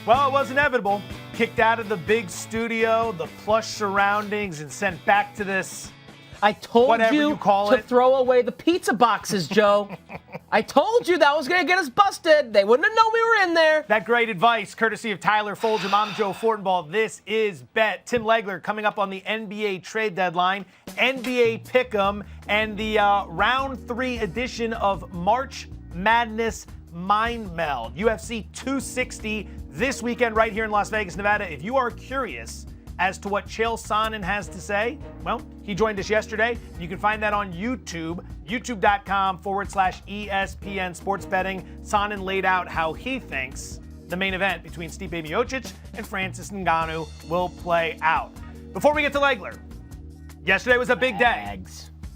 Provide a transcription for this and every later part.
Well, it was inevitable. Kicked out of the big studio, the plush surroundings, and sent back to this, I told whatever you call to it. throw away the pizza boxes, Joe. I told you that was going to get us busted. They wouldn't have known we were in there. That great advice, courtesy of Tyler Fulghum. I'm Joe Fortenbaugh. This is Bet. Tim Legler coming up on the NBA trade deadline, NBA Pick'em, and the round 3 edition of March Madness Mind Meld. UFC 260 this weekend right here in Las Vegas, Nevada. If you are curious as to what Chael Sonnen has to say, well, he joined us yesterday. You can find that on YouTube, youtube.com/ESPN Sports Betting. Sonnen laid out how he thinks the main event between Stipe Miocic and Francis Ngannou will play out. Before we get to Legler, yesterday was a big day.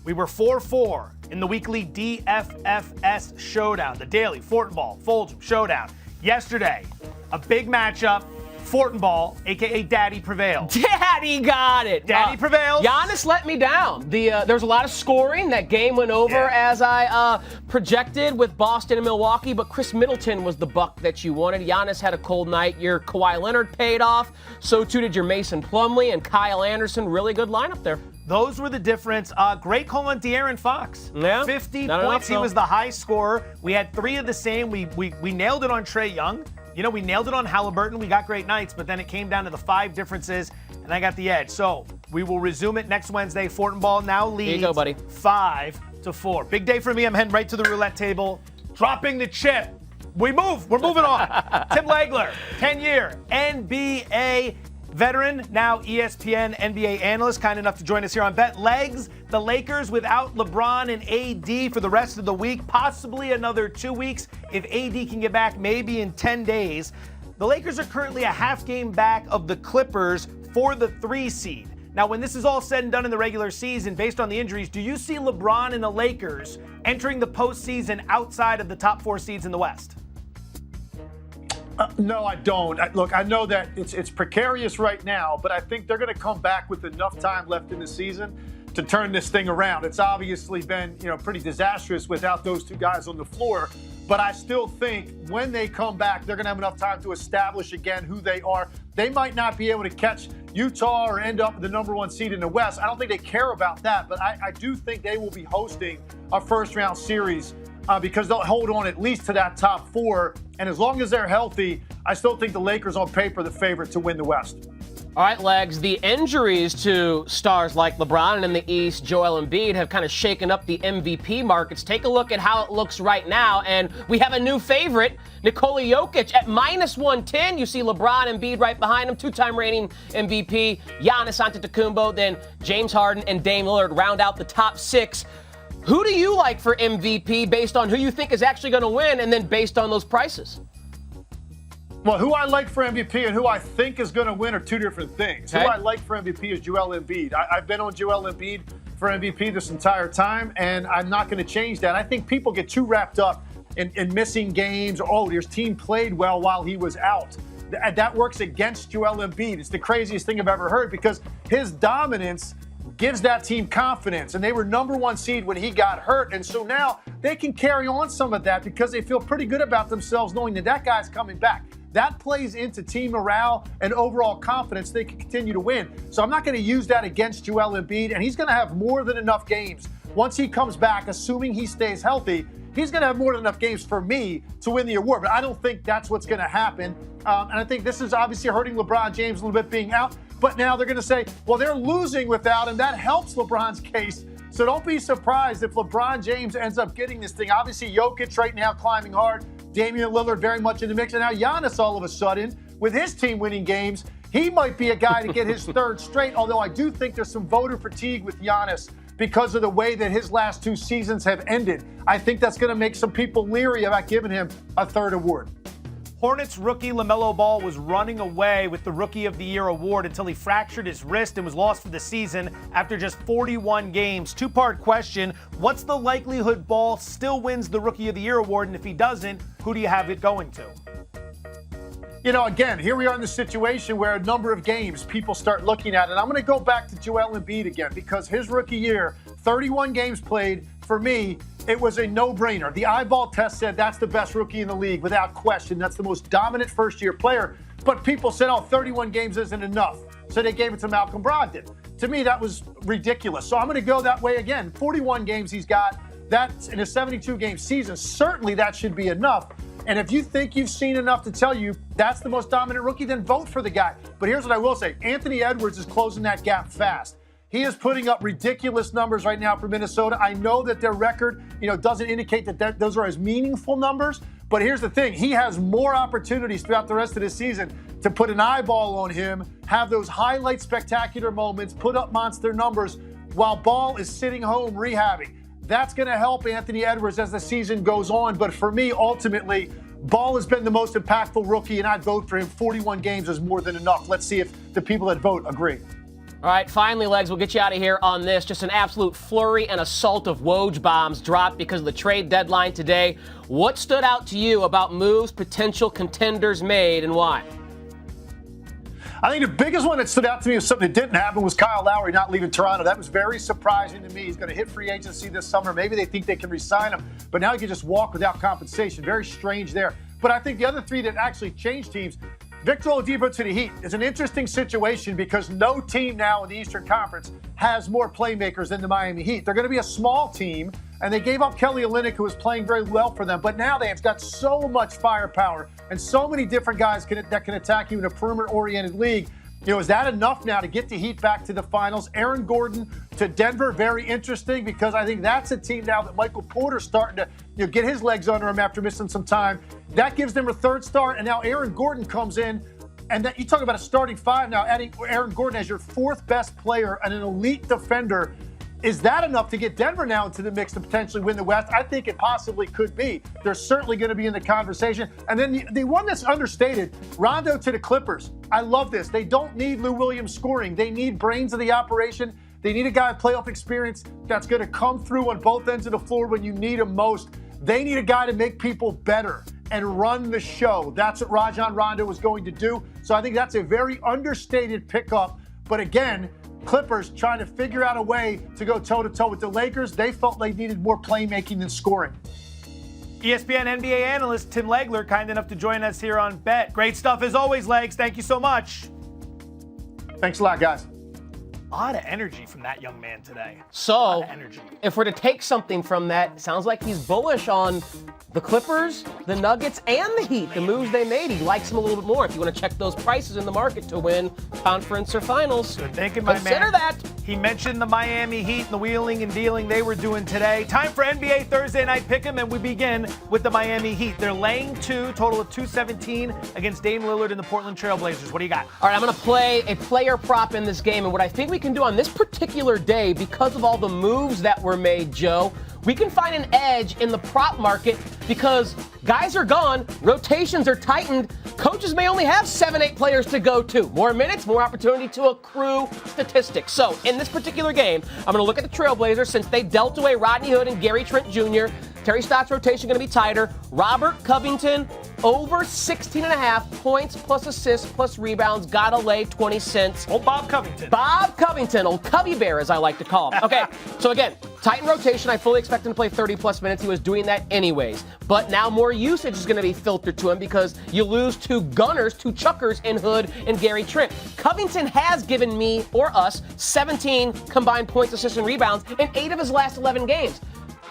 We were 4-4 in the weekly DFFS showdown, the daily Fortenbaugh Fulghum showdown. Yesterday, a big matchup. Fortenbaugh, a.k.a. Daddy, prevailed. Daddy got it. Daddy prevails. Giannis let me down. There was a lot of scoring. That game went over as I projected with Boston and Milwaukee, but Chris Middleton was the buck that you wanted. Giannis had a cold night. Your Kawhi Leonard paid off. So too did your Mason Plumlee and Kyle Anderson. Really good lineup there. Those were the difference. Great call on De'Aaron Fox. Yeah, 50 points. He was the high scorer. We had 3 of the same. We nailed it on Trae Young. You know, we nailed it on Halliburton. We got great nights, but then it came down to the 5 differences, and I got the edge. So we will resume it next Wednesday. Fortenbaugh now leads. Here you go, buddy. 5-4. Big day for me. I'm heading right to the roulette table, dropping the chip. We move. We're moving on. Tim Legler, 10-year NBA veteran, now ESPN NBA analyst, kind enough to join us here on Bet. Legs, the Lakers without LeBron and AD for the rest of the week, possibly another 2 weeks if AD can get back, maybe in 10 days. The Lakers are currently a half game back of the Clippers for the 3 seed. Now, when this is all said and done in the regular season, based on the injuries, do you see LeBron and the Lakers entering the postseason outside of the top 4 seeds in the West? No, I don't. Look, I know that it's precarious right now, but I think they're going to come back with enough time left in the season to turn this thing around. It's obviously been, pretty disastrous without those 2 guys on the floor, but I still think when they come back, they're going to have enough time to establish again who they are. They might not be able to catch Utah or end up the number 1 seed in the West. I don't think they care about that, but I do think they will be hosting a first-round series because they'll hold on at least to that top 4. And as long as they're healthy, I still think the Lakers on paper are the favorite to win the West. All right, Legs, the injuries to stars like LeBron and in the East, Joel Embiid, have kind of shaken up the MVP markets. Take a look at how it looks right now, and we have a new favorite, Nikola Jokic at -110. You see LeBron and Embiid right behind him, 2-time reigning MVP, Giannis Antetokounmpo, then James Harden and Dame Lillard round out the top 6. Who do you like for MVP based on who you think is actually going to win and then based on those prices? Well, who I like for MVP and who I think is going to win are 2 different things. Okay. Who I like for MVP is Joel Embiid. I've been on Joel Embiid for MVP this entire time, and I'm not going to change that. I think people get too wrapped up in missing games or, his team played well while he was out. That works against Joel Embiid. It's the craziest thing I've ever heard because his dominance gives that team confidence, and they were number 1 seed when he got hurt, and so now they can carry on some of that because they feel pretty good about themselves knowing that guy's coming back. That plays into team morale and overall confidence. They can continue to win. So I'm not going to use that against Joel Embiid, and he's going to have more than enough games. Once he comes back, assuming he stays healthy, he's going to have more than enough games for me to win the award. But I don't think that's what's going to happen. And I think this is obviously hurting LeBron James a little bit being out. But now they're going to say, well, they're losing without him. That helps LeBron's case. So don't be surprised if LeBron James ends up getting this thing. Obviously, Jokic right now climbing hard. Damian Lillard very much in the mix. And now Giannis all of a sudden, with his team winning games, he might be a guy to get his 3rd straight. Although I do think there's some voter fatigue with Giannis because of the way that his last 2 seasons have ended. I think that's going to make some people leery about giving him a 3rd award. Hornets rookie LaMelo Ball was running away with the Rookie of the Year award until he fractured his wrist and was lost for the season after just 41 games. 2-part question, what's the likelihood Ball still wins the Rookie of the Year award? And if he doesn't, who do you have it going to? Again, here we are in the situation where a number of games people start looking at it. I'm going to go back to Joel Embiid again because his rookie year, 31 games played, for me, it was a no-brainer. The eyeball test said that's the best rookie in the league without question. That's the most dominant first-year player. But people said, 31 games isn't enough. So they gave it to Malcolm Brogdon. To me, that was ridiculous. So I'm going to go that way again. 41 games he's got. That's in a 72-game season. Certainly that should be enough. And if you think you've seen enough to tell you that's the most dominant rookie, then vote for the guy. But here's what I will say. Anthony Edwards is closing that gap fast. He is putting up ridiculous numbers right now for Minnesota. I know that their record, doesn't indicate that those are as meaningful numbers. But here's the thing. He has more opportunities throughout the rest of the season to put an eyeball on him, have those highlight spectacular moments, put up monster numbers while Ball is sitting home rehabbing. That's going to help Anthony Edwards as the season goes on. But for me, ultimately, Ball has been the most impactful rookie, and I'd vote for him. 41 games is more than enough. Let's see if the people that vote agree. All right, finally, Legs, we'll get you out of here on this. Just an absolute flurry and assault of Woj bombs dropped because of the trade deadline today. What stood out to you about moves potential contenders made and why? I think the biggest one that stood out to me was something that didn't happen was Kyle Lowry not leaving Toronto. That was very surprising to me. He's going to hit free agency this summer. Maybe they think they can re-sign him, but now he can just walk without compensation. Very strange there. But I think the other three that actually changed teams, Victor Oladipo to the Heat is an interesting situation because no team now in the Eastern Conference has more playmakers than the Miami Heat. They're going to be a small team, and they gave up Kelly Olynyk, who was playing very well for them. But now they've got so much firepower and so many different guys that can attack you in a perimeter-oriented league. Is that enough now to get the Heat back to the finals? Aaron Gordon to Denver, very interesting because I think that's a team now that Michael Porter's starting to get his legs under him after missing some time. That gives them a third start, and now Aaron Gordon comes in. And you talk about a starting five now, adding Aaron Gordon as your fourth best player and an elite defender. Is that enough to get Denver now into the mix to potentially win the West? I think it possibly could be. They're certainly going to be in the conversation. And then the one that's understated, Rondo to the Clippers. I love this. They don't need Lou Williams scoring. They need brains of the operation. They need a guy with playoff experience that's going to come through on both ends of the floor when you need him most. They need a guy to make people better and run the show. That's what Rajon Rondo was going to do. So I think that's a very understated pickup. But again, Clippers trying to figure out a way to go toe-to-toe with the Lakers. They felt they needed more playmaking than scoring. ESPN NBA analyst Tim Legler, kind enough to join us here on Bet. Great stuff as always, Legs. Thank you so much. Thanks a lot, guys. A lot of energy from that young man today. So, if we're to take something from that, sounds like he's bullish on the Clippers, the Nuggets, and the Heat, the moves they made. He likes them a little bit more. If you want to check those prices in the market to win conference or finals, good thinking, my man. Consider that. He mentioned the Miami Heat and the wheeling and dealing they were doing today. Time for NBA Thursday Night Pick'em, and we begin with the Miami Heat. They're laying 2, total of 217 against Dame Lillard and the Portland Trail Blazers. What do you got? All right, I'm going to play a player prop in this game, and what I think we can do on this particular day, because of all the moves that were made, Joe, we can find an edge in the prop market because guys are gone, rotations are tightened, coaches may only have 7-8 players to go to. More minutes, more opportunity to accrue statistics. So in this particular game, I'm going to look at the Trailblazers since they dealt away Rodney Hood and Gary Trent Jr. Terry Stotts' rotation going to be tighter. Robert Covington, over 16.5 points plus assists plus rebounds. Gotta lay 20 cents. Old Bob Covington. Bob Covington, old Cubby Bear as I like to call him. Okay, so again, Titan rotation. I fully expect him to play 30-plus minutes. He was doing that anyways. But now more usage is going to be filtered to him because you lose two gunners, two chuckers in Hood and Gary Trent. Covington has given me, or us, 17 combined points, assists, and rebounds in 8 of his last 11 games.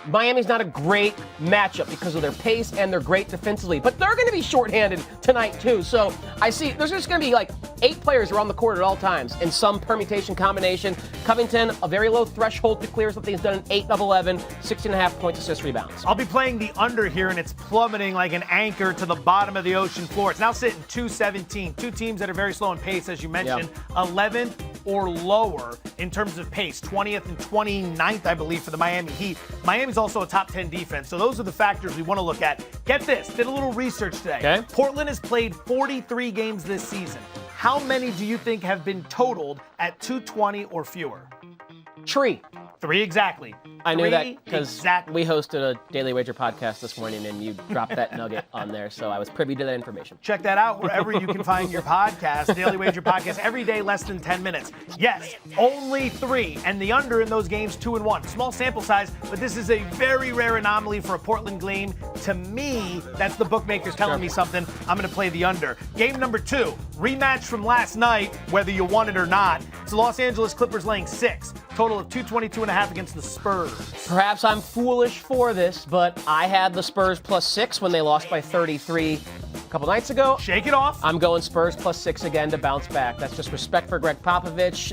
Miami's not a great matchup because of their pace and they're great defensively, but they're going to be shorthanded tonight too. So I see there's just going to be like 8 players around the court at all times in some permutation combination. Covington, a very low threshold to clear something. He's done an 8 of 11, 16.5 points, assists, rebounds. I'll be playing the under here, and it's plummeting like an anchor to the bottom of the ocean floor. It's now sitting 217. Two teams that are very slow in pace, as you mentioned, 11th or lower in terms of pace, 20th and 29th, I believe, for the Miami Heat. Miami's also a top 10 defense, so those are the factors we want to look at. Get this, did a little research today. Okay. Portland has played 43 games this season. How many do you think have been totaled at 220 or fewer? 3. 3 exactly. I knew that because exactly. we hosted a Daily Wager podcast this morning, and you dropped that nugget on there, so I was privy to that information. Check that out wherever you can find your podcast. Daily Wager podcast every day, less than 10 minutes. Yes, only 3, and the under in those games 2-1. Small sample size, but this is a very rare anomaly for a Portland Gleam. To me, that's the bookmakers telling me something. I'm going to play the under. Game number 2, rematch from last night, whether you want it or not. It's the Los Angeles Clippers laying 6. Total of 222.5 against the Spurs. Perhaps I'm foolish for this, but I had the Spurs +6 when they lost by 33 a couple nights ago. Shake it off. I'm going Spurs +6 again to bounce back. That's just respect for Greg Popovich.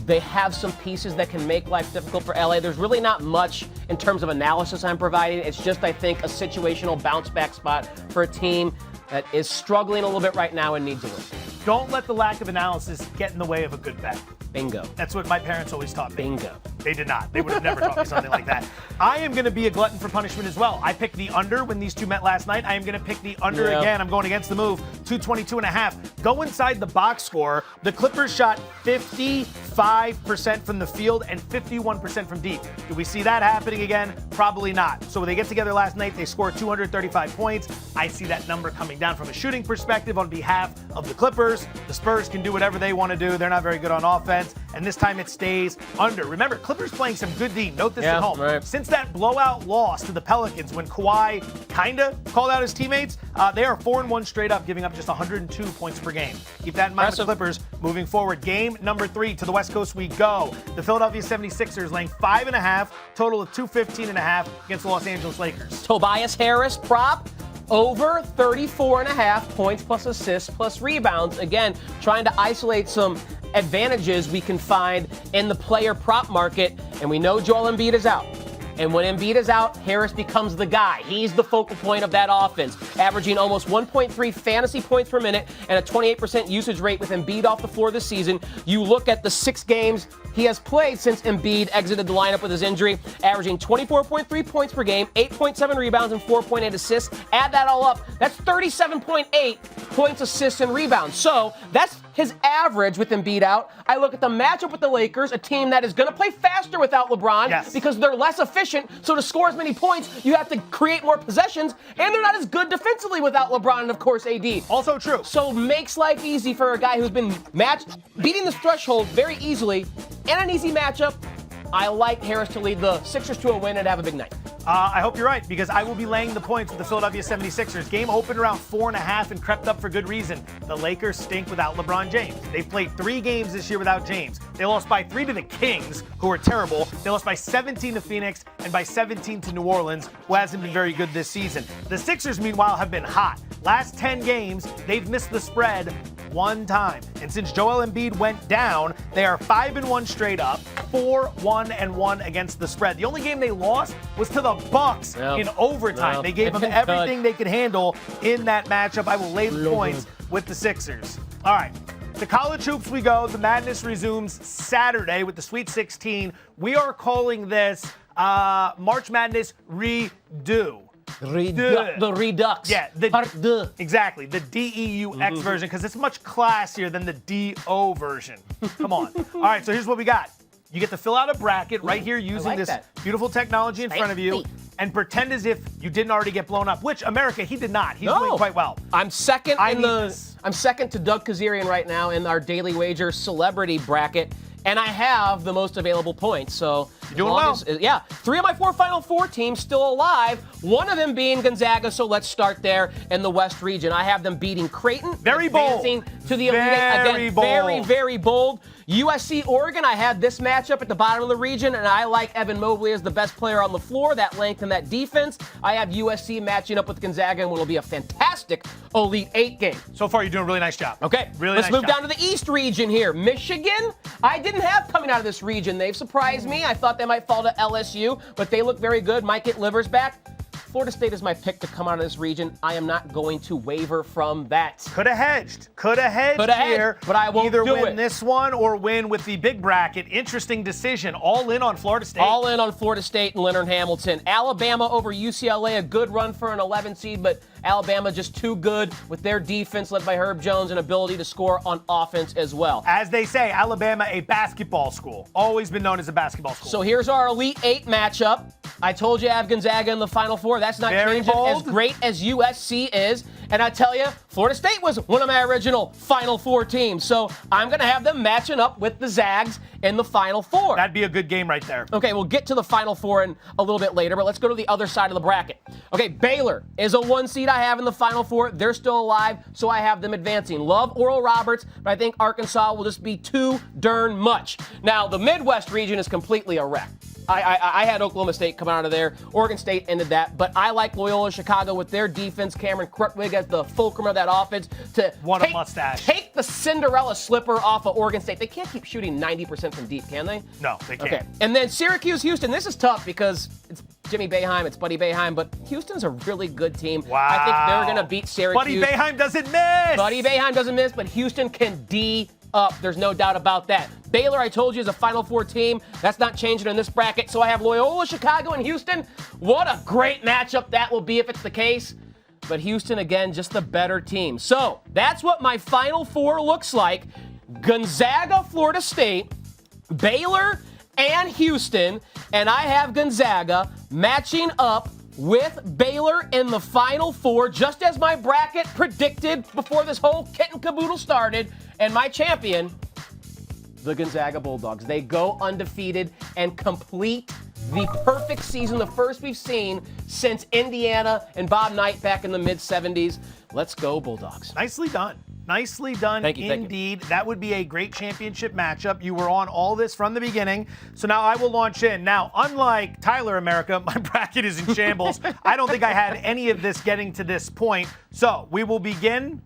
They have some pieces that can make life difficult for LA. There's really not much in terms of analysis I'm providing. It's just, I think, a situational bounce back spot for a team that is struggling a little bit right now and needs a win. Don't let the lack of analysis get in the way of a good bet. Bingo. That's what my parents always taught me. Bingo. They did not. They would have never taught me something like that. I am going to be a glutton for punishment as well. I picked the under when these two met last night. I am going to pick the under again. I'm going against the move. 222.5. Go inside the box score. The Clippers shot 55% from the field and 51% from deep. Do we see that happening again? Probably not. So when they get together last night, they scored 235 points. I see that number coming down from a shooting perspective on behalf of the Clippers. The Spurs can do whatever they want to do. They're not very good on offense. And this time it stays under. Remember, Clippers playing some good D. Note this at home. Right. Since that blowout loss to the Pelicans when Kawhi kinda called out his teammates, they are 4-1 straight up, giving up just 102 points per game. Keep that in mind with the Clippers moving forward. Game number 3, to the West Coast we go. The Philadelphia 76ers laying 5.5, total of 215.5 against the Los Angeles Lakers. Tobias Harris prop. Over 34.5 points plus assists plus rebounds. Again, trying to isolate some advantages we can find in the player prop market. And we know Joel Embiid is out. And when Embiid is out, Harris becomes the guy. He's the focal point of that offense, averaging almost 1.3 fantasy points per minute and a 28% usage rate with Embiid off the floor this season. You look at the 6 games he has played since Embiid exited the lineup with his injury, averaging 24.3 points per game, 8.7 rebounds, and 4.8 assists. Add that all up, that's 37.8 points, assists, and rebounds. So that's his average with Embiid out. I look at the matchup with the Lakers, a team that is going to play faster without LeBron because they're less efficient. So to score as many points, you have to create more possessions, and they're not as good defensively without LeBron and, of course, AD. Also true. So makes life easy for a guy who's been beating this threshold very easily, and an easy matchup. I like Harris to lead the Sixers to a win and have a big night. I hope you're right, because I will be laying the points with the Philadelphia 76ers. Game opened around 4.5 and crept up for good reason. The Lakers stink without LeBron James. They've played 3 games this year without James. They lost by 3 to the Kings, who are terrible. They lost by 17 to Phoenix and by 17 to New Orleans, who hasn't been very good this season. The Sixers, meanwhile, have been hot. Last 10 games, they've missed the spread 1 time. And since Joel Embiid went down, they are 5-1 straight up, 4-1-1 against the spread. The only game they lost was to the Bucks in overtime. They gave them everything they could handle in that matchup. I will lay the points with the Sixers. All right. To college hoops we go. The madness resumes Saturday with the Sweet 16. We are calling this March Madness Redo. The Redux. Yeah, exactly. The DEUX version, because it's much classier than the DO version. Come on. All right, so here's what we got. You get to fill out a bracket right here using this beautiful technology in front of you and pretend as if you didn't already get blown up, which America, he did not. He's doing quite well. I'm second I'm second to Doug Kazarian right now in our Daily Wager celebrity bracket, and I have the most available points. So you're doing well. 3 of my 4 Final Four teams still alive. One of them being Gonzaga. So let's start there in the West region. I have them beating Creighton, very bold, to the Elite Eight. Again, very bold. USC Oregon. I had this matchup at the bottom of the region, and I like Evan Mobley as the best player on the floor. That length and that defense. I have USC matching up with Gonzaga, and what will be a fantastic Elite Eight game. So far, you're doing a really nice job. Okay, let's move down to the East region here. Michigan, I didn't have coming out of this region. They've surprised me. I thought they might fall to LSU, but they look very good. Might get Livers back. Florida State is my pick to come out of this region. I am not going to waver from that. Could have hedged. Could have hedged here. But I won't either do win it. this one or win with the big bracket. Interesting decision. All in on Florida State. All in on Florida State and Leonard Hamilton. Alabama over UCLA, a good run for an 11 seed, but Alabama just too good with their defense led by Herb Jones and ability to score on offense as well. As they say, Alabama, a basketball school. Always been known as a basketball school. So here's our Elite Eight matchup. I told you I have Gonzaga in the Final Four. That's not Very changing. bold. As great as USC is. And I tell you, Florida State was one of my original Final Four teams. So I'm going to have them matching up with the Zags in the Final Four. That'd be a good game right there. Okay, we'll get to the Final Four in a little bit later, but let's go to the other side of the bracket. Okay, Baylor is a 1 seed I have in the Final Four. They're still alive, so I have them advancing. Love Oral Roberts, but I think Arkansas will just be too darn much. Now, the Midwest region is completely a wreck. I had Oklahoma State come out of there. Oregon State ended that, but I like Loyola Chicago with their defense. Cameron Krutwig as the fulcrum of that offense to What a mustache. take the Cinderella slipper off of Oregon State. They can't keep shooting 90% from deep, can they? No, they can't. Okay, and then Syracuse, Houston. This is tough because it's Jimmy Boeheim, it's Buddy Boeheim, but Houston's a really good team. Wow. I think they're going to beat Syracuse. Buddy Boeheim doesn't miss. Buddy Boeheim doesn't miss, but Houston can D up. There's no doubt about that. Baylor, I told you, is a Final Four team. That's not changing in this bracket. So I have Loyola, Chicago, and Houston. What a great matchup that will be if it's the case. But Houston, again, just the better team. So that's what my Final Four looks like. Gonzaga, Florida State, Baylor, and Houston. And I have Gonzaga matching up with Baylor in the Final Four, just as my bracket predicted before this whole kit and caboodle started. And my champion, the Gonzaga Bulldogs. They go undefeated and complete the perfect season, the first we've seen since Indiana and Bob Knight back in the mid-'70s. Let's go, Bulldogs. Nicely done. Nicely done Thank you. indeed. That would be a great championship matchup. You were on all this from the beginning. So now I will launch in. Now, unlike Tyler America, my bracket is in shambles. I don't think I had any of this getting to this point. So we will begin.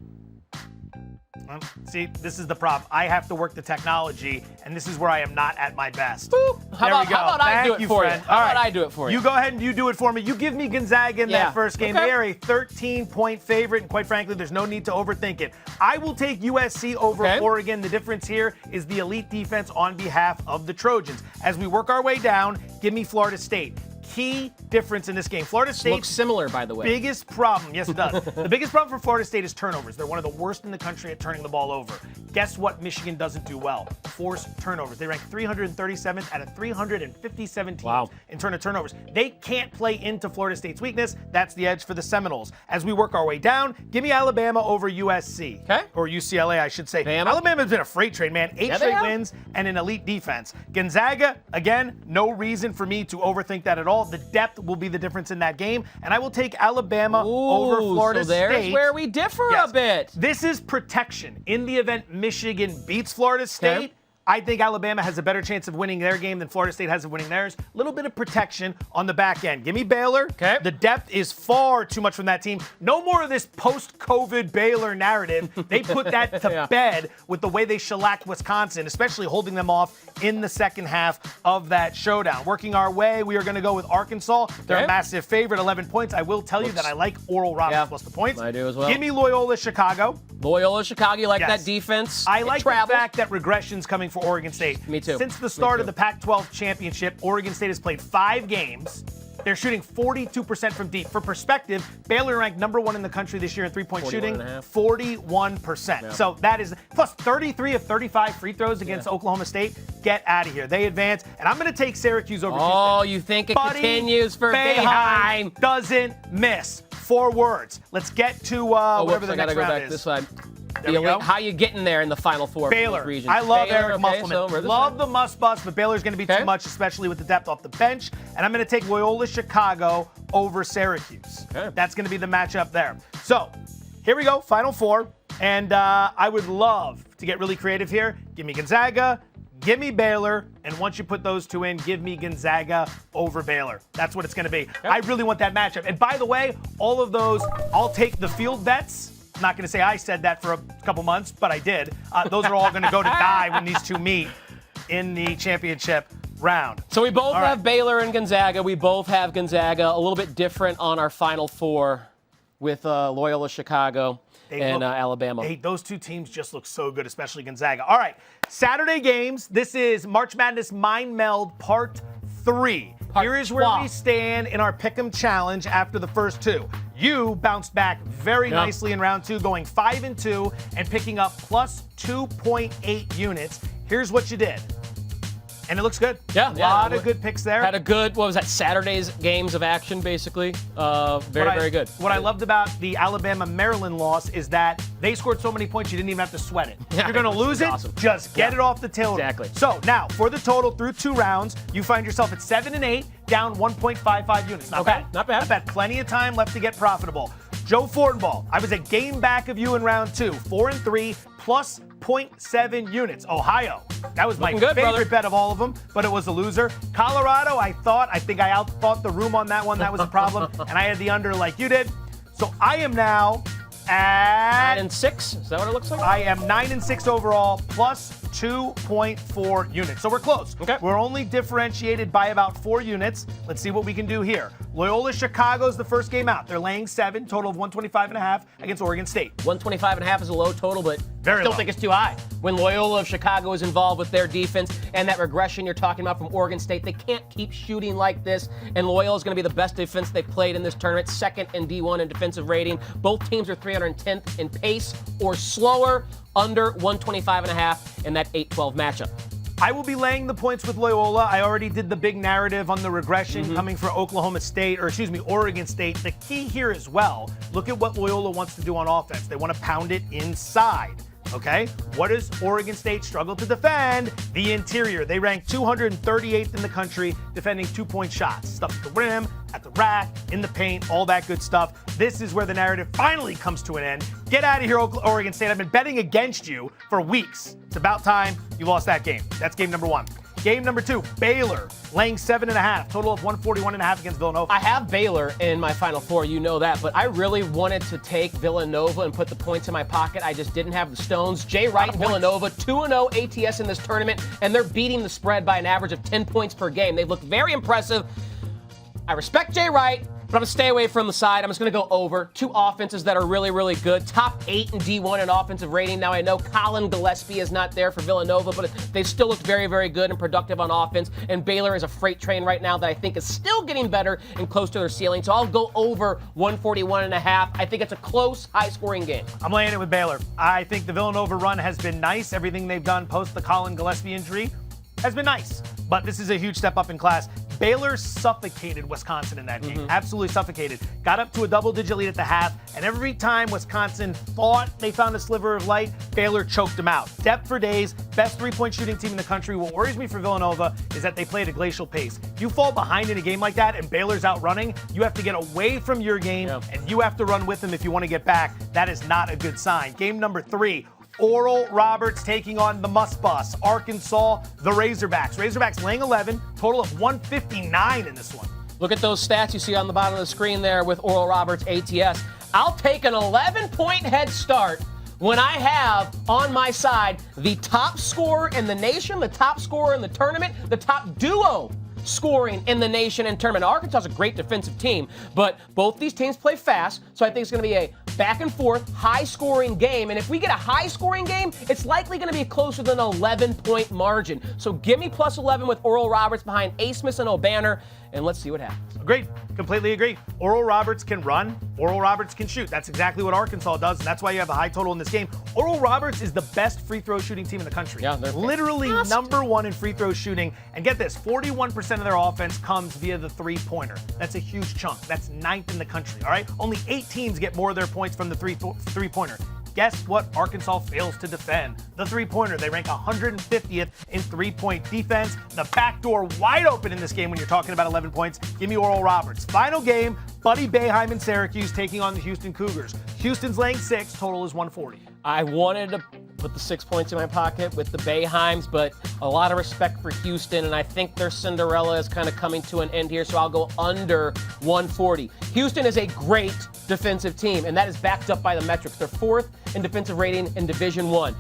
See, this is the problem. I have to work the technology, and this is where I am not at my best. How about I do it for you? How about I do it for you? You go ahead and you do it for me. You give me Gonzaga in that first game. Okay. They are a 13-point favorite, and quite frankly, there's no need to overthink it. I will take USC over Oregon. The difference here is the elite defense on behalf of the Trojans. As we work our way down, give me Florida State. Key difference in this game. Florida State looks similar, by the way. Biggest problem, yes it does. The biggest problem for Florida State is turnovers. They're one of the worst in the country at turning the ball over. Guess what Michigan doesn't do well? Force turnovers. They rank 337th out of 357 teams in turnovers. They can't play into Florida State's weakness. That's the edge for the Seminoles. As we work our way down, give me Alabama over USC. Or UCLA, I should say. Alabama's been a freight train, man. 8 straight wins and an elite defense. Gonzaga, again, no reason for me to overthink that at all. The depth will be the difference in that game, and I will take Alabama over Florida State. There's where we differ a bit. This is protection. In the event Michigan beats Florida State, I think Alabama has a better chance of winning their game than Florida State has of winning theirs. A little bit of protection on the back end. Give me Baylor. The depth is far too much from that team. No more of this post-COVID Baylor narrative. They put that to bed with the way they shellacked Wisconsin, especially holding them off in the second half of that showdown. Working our way, we are going to go with Arkansas. They're a massive favorite, 11 points. I will tell you that I like Oral Roberts plus the points. I do as well. Give me Loyola Chicago. Loyola Chicago, you like that defense? I like the fact that regression's coming for Oregon State. Me too. Since the start of the Pac-12 championship, Oregon State has played 5 games. They're shooting 42% from deep. For perspective, Baylor ranked number 1 in the country this year in three-point shooting, 41%. So that is plus 33 of 35 free throws against Oklahoma State. Get out of here. They advance, and I'm going to take Syracuse over Houston. Oh, you think it continues for Boeheim? Doesn't miss. 4 words. Let's get to whatever the next round is. This side. There we go. How you getting there in the Final Four? Baylor. Region? I love Baylor, Eric Musselman. Love the must bust, but Baylor's going to be too much, especially with the depth off the bench. And I'm going to take Loyola Chicago over Syracuse. That's going to be the matchup there. So here we go, Final Four. And I would love to get really creative here. Give me Gonzaga. Give me Baylor, and once you put those two in, give me Gonzaga over Baylor. That's what it's going to be. I really want that matchup. And by the way, all of those, I'll take the field bets. I'm not going to say I said that for a couple months, but I did. Those are all going to go to die when these two meet in the championship round. So we both All right. have Baylor and Gonzaga. We both have Gonzaga. A little bit different on our Final Four with Loyola Chicago and Alabama. Hey, those two teams just look so good, especially Gonzaga. All right, Saturday games. This is March Madness Mind Meld Part 3. Here is where we stand in our Pick'em Challenge after the first two. You bounced back very nicely in round 2, going 5-2 and picking up plus 2.8 units. Here's what you did. And it looks good. Yeah. A lot of good picks there. Had a good, what was that, Saturday's games of action, basically. Very good. What I loved about the Alabama-Maryland loss is that they scored so many points you didn't even have to sweat it. Yeah, You're going to lose it, awesome. just get it off the table. Exactly. So now, for the total through 2 rounds, you find yourself at 7-8, down 1.55 units. Not bad. Not bad. Not bad. Plenty of time left to get profitable. Joe Fortenbaugh, I was a game back of you in round 2, 4-3, plus 0.7 units. Ohio, that was my favorite bet of all of them, but it was a loser. Colorado, I think I outthought the room on that one. That was a problem, and I had the under like you did. So I am now at 9-6. Is that what it looks like? I am 9-6 overall, plus 2.4 units. So we're close. Okay. We're only differentiated by about 4 units. Let's see what we can do here. Loyola Chicago's the first game out. They're laying 7, total of 125.5 against Oregon State. 125.5 is a low total, but Very still low. think it's too high. When Loyola of Chicago is involved with their defense and that regression you're talking about from Oregon State, they can't keep shooting like this. And Loyola is going to be the best defense they played in this tournament, second in D1 in defensive rating. Both teams are 310th in pace or slower, under 125.5 in that 8-12 matchup. I will be laying the points with Loyola. I already did the big narrative on the regression coming for Oregon State. The key here as well, look at what Loyola wants to do on offense. They want to pound it inside. Okay? What does Oregon State struggle to defend? The interior. They rank 238th in the country defending 2-point shots. Stuff at the rim, at the rack, in the paint, all that good stuff. This is where the narrative finally comes to an end. Get out of here, Oregon State. I've been betting against you for weeks. It's about time you lost that game. That's game number 1. Game number 2, Baylor, laying 7.5, total of 141.5 against Villanova. I have Baylor in my Final Four, you know that, but I really wanted to take Villanova and put the points in my pocket. I just didn't have the stones. Jay Wright and Villanova, 2-0 ATS in this tournament, and they're beating the spread by an average of 10 points per game. They've looked very impressive. I respect Jay Wright, but I'm going to stay away from the side. I'm just going to go over. 2 offenses that are really good. Top 8 in D1 in offensive rating. Now, I know Colin Gillespie is not there for Villanova, but they still look very good and productive on offense. And Baylor is a freight train right now that I think is still getting better and close to their ceiling. So I'll go over 141.5. I think it's a close, high-scoring game. I'm laying it with Baylor. I think the Villanova run has been nice. Everything they've done post the Colin Gillespie injury has been nice. But this is a huge step up in class. Baylor suffocated Wisconsin in that game. Absolutely suffocated. Got up to a double-digit lead at the half, and every time Wisconsin thought they found a sliver of light, Baylor choked them out. Depth for days, best 3-point shooting team in the country. What worries me for Villanova is that they play at a glacial pace. You fall behind in a game like that and Baylor's outrunning, you have to get away from your game, and you have to run with them if you want to get back. That is not a good sign. Game number 3. Oral Roberts taking on the Must Bus. Arkansas, the Razorbacks. Razorbacks laying 11, total of 159 in this one. Look at those stats you see on the bottom of the screen there with Oral Roberts ATS. I'll take an 11-point head start when I have on my side the top scorer in the nation, the top scorer in the tournament, the top duo scoring in the nation and tournament. Arkansas is a great defensive team, but both these teams play fast, so I think it's going to be a back and forth, high-scoring game. And if we get a high-scoring game, it's likely going to be closer than an 11-point margin. So give me plus 11 with Oral Roberts behind A. Smith and O'Banner, and let's see what happens. Agreed. Completely agree. Oral Roberts can run. Oral Roberts can shoot. That's exactly what Arkansas does, and that's why you have a high total in this game. Oral Roberts is the best free throw shooting team in the country. Yeah, they're literally fantastic. number 1 in free throw shooting. And get this, 41% of their offense comes via the three-pointer. That's a huge chunk. That's 9th in the country, all right? Only 8 teams get more of their points from the three-pointer. Guess what Arkansas fails to defend? The three-pointer. They rank 150th in three-point defense. The back door wide open in this game when you're talking about 11 points. Give me Oral Roberts. Final game, Buddy Boeheim and Syracuse taking on the Houston Cougars. Houston's laying 6, total is 140. I wanted to put the 6 points in my pocket with the Boeheims, but a lot of respect for Houston, and I think their Cinderella is kind of coming to an end here, so I'll go under 140. Houston is a great defensive team, and that is backed up by the metrics. They're 4th in defensive rating in Division I.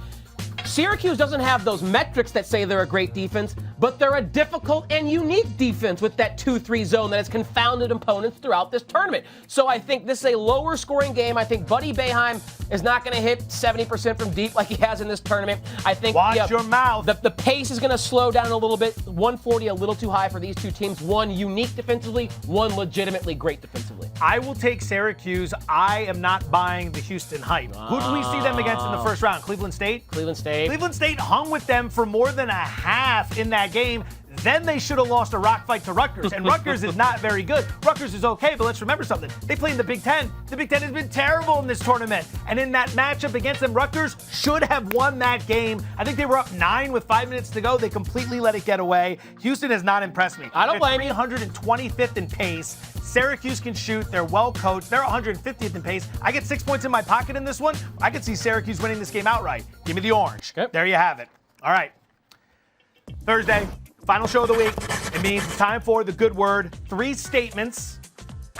Syracuse doesn't have those metrics that say they're a great defense, but they're a difficult and unique defense with that 2-3 zone that has confounded opponents throughout this tournament. So I think this is a lower scoring game. I think Buddy Boeheim is not going to hit 70% from deep like he has in this tournament. I think Watch your mouth. The pace is going to slow down a little bit. 140 a little too high for these two teams. One unique defensively, one legitimately great defensively. I will take Syracuse. I am not buying the Houston hype. Who do we see them against in the first round? Cleveland State? Cleveland State. Cleveland State hung with them for more than a half in that game. Then they should have lost a rock fight to Rutgers. And Rutgers is not very good. Rutgers is okay, but let's remember something. They play in the Big Ten. The Big Ten has been terrible in this tournament. And in that matchup against them, Rutgers should have won that game. I think they were up 9 with 5 minutes to go. They completely let it get away. Houston has not impressed me. I don't blame you. 325th in pace. Syracuse can shoot. They're well coached. They're 150th in pace. I get 6 points in my pocket in this one. I could see Syracuse winning this game outright. Give me the orange. Okay. There you have it. All right. Thursday, final show of the week. It means it's time for the good word. 3 statements.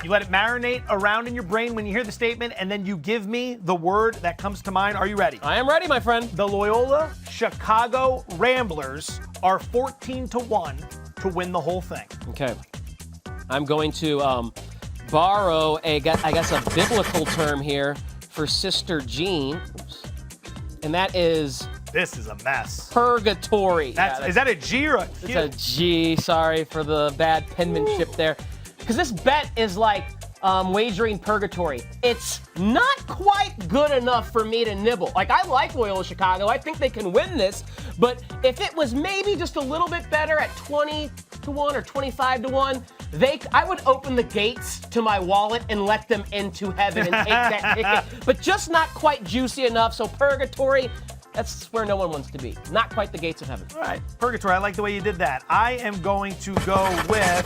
You let it marinate around in your brain when you hear the statement, and then you give me the word that comes to mind. Are you ready? I am ready, my friend. The Loyola Chicago Ramblers are 14-1 to win the whole thing. Okay. I'm going to borrow I guess a biblical term here for Sister Jean. Oops. And that is... This is a mess. Purgatory. Is that a G or a Q? It's a G. Sorry for the bad penmanship there. Because this bet is like wagering purgatory. It's not quite good enough for me to nibble. Like, I like Loyola Chicago. I think they can win this. But if it was maybe just a little bit better at 20-1 or 25-1, I would open the gates to my wallet and let them into heaven and take that ticket. But just not quite juicy enough. So purgatory, that's where no one wants to be. Not quite the gates of heaven. All right, purgatory. I like the way you did that. I am going to go with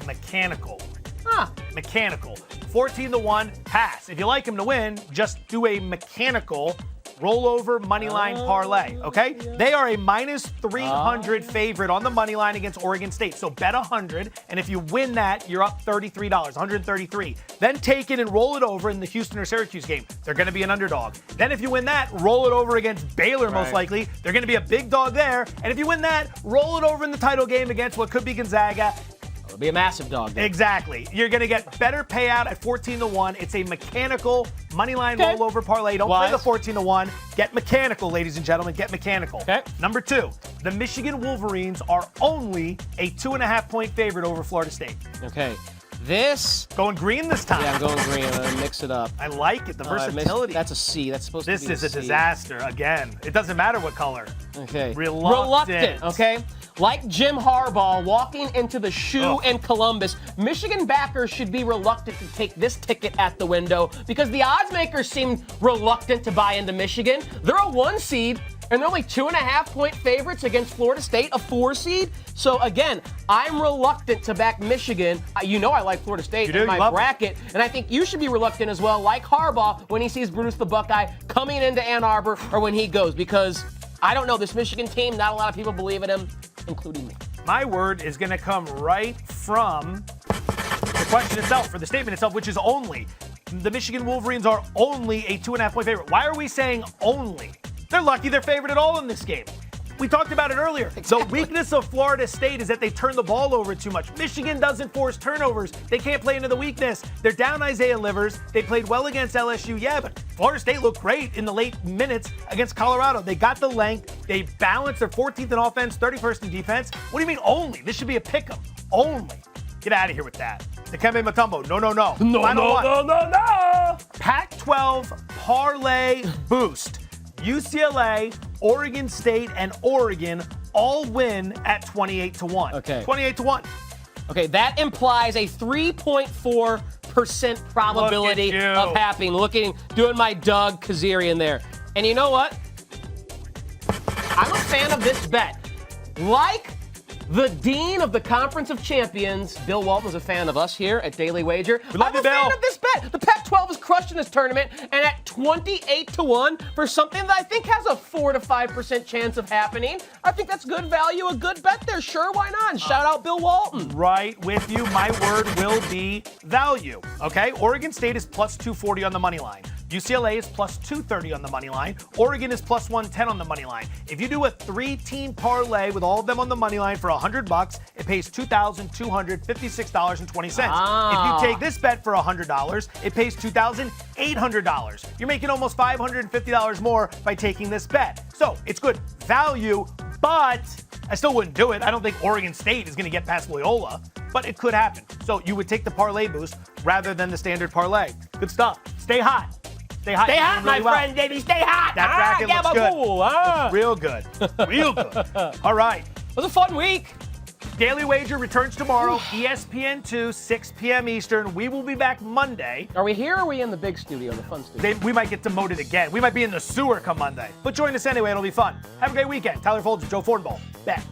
mechanical. Huh. Mechanical. 14-1 pass. If you like him to win, just do a mechanical rollover moneyline parlay, okay? Yeah. They are a minus 300 favorite on the money line against Oregon State. So bet 100, and if you win that, you're up $33, 133. Then take it and roll it over in the Houston or Syracuse game. They're going to be an underdog. Then if you win that, roll it over against Baylor most likely. They're going to be a big dog there. And if you win that, roll it over in the title game against what could be Gonzaga. It'll be a massive dog. There. Exactly. You're going to get better payout at 14-1. It's a mechanical moneyline rollover parlay. Don't play the 14-1. Get mechanical, ladies and gentlemen. Get mechanical. Okay. Number 2, the Michigan Wolverines are only a 2.5-point favorite over Florida State. Okay. This... Going green this time. Yeah, I'm going green. I'm going to mix it up. I like it. The versatility. That's a C. That's supposed to be a C. This is a disaster. Again, it doesn't matter what color. Okay. Reluctant. Okay. Like Jim Harbaugh walking into the shoe in Columbus, Michigan backers should be reluctant to take this ticket at the window because the odds makers seem reluctant to buy into Michigan. They're a 1 seed, and they're only 2.5-point favorites against Florida State, a 4 seed. So again, I'm reluctant to back Michigan. You know I like Florida State in my bracket, and I think you should be reluctant as well, like Harbaugh, when he sees Bruce the Buckeye coming into Ann Arbor or when he goes, because I don't know, this Michigan team, not a lot of people believe in him, including me. My word is going to come right from the question itself, for the statement itself, which is only. The Michigan Wolverines are only a 2.5-point favorite. Why are we saying only? They're lucky they're favored at all in this game. We talked about it earlier. Exactly. The weakness of Florida State is that they turn the ball over too much. Michigan doesn't force turnovers. They can't play into the weakness. They're down Isaiah Livers. They played well against LSU, yeah, but Florida State looked great in the late minutes against Colorado. They got the length. They balanced. They're 14th in offense, 31st in defense. What do you mean only? This should be a pick'em. Only. Get out of here with that. Dikembe Mutombo. No. No. Pac-12 parlay boost. UCLA, Oregon State, and Oregon all win at 28-1. Okay. 28-1. Okay, that implies a 3.4% probability of happening. Doing my Doug Kazarian there. And you know what? I'm a fan of this bet. Like the Dean of the Conference of Champions, Bill Walton's a fan of us here at Daily Wager. I'm a fan of this bet. The Pac-12 is crushed in this tournament, and at 28-1 for something that I think has a 4 to 5% chance of happening, I think that's good value, a good bet there. Sure, why not? Shout out Bill Walton. Right with you. My word will be value. Okay, Oregon State is plus 240 on the money line. UCLA is plus 230 on the money line. Oregon is plus 110 on the money line. If you do a 3-team parlay with all of them on the money line for $100, it pays $2,256.20. If you take this bet for $100, it pays $2,800. You're making almost $550 more by taking this bet. So it's good value, but I still wouldn't do it. I don't think Oregon State is going to get past Loyola, but it could happen. So you would take the parlay boost rather than the standard parlay. Good stuff. Stay hot. Stay hot. Stay hot, really my friend, baby. Stay hot. That bracket looks good. Cool, Real good. Real good. All right. It was a fun week. Daily Wager returns tomorrow, ESPN 2, 6 p.m. Eastern. We will be back Monday. Are we here or are we in the big studio, the fun studio? We might get demoted again. We might be in the sewer come Monday. But join us anyway. It'll be fun. Have a great weekend. Tyler Fulghum, Joe Fortenbaugh. Back.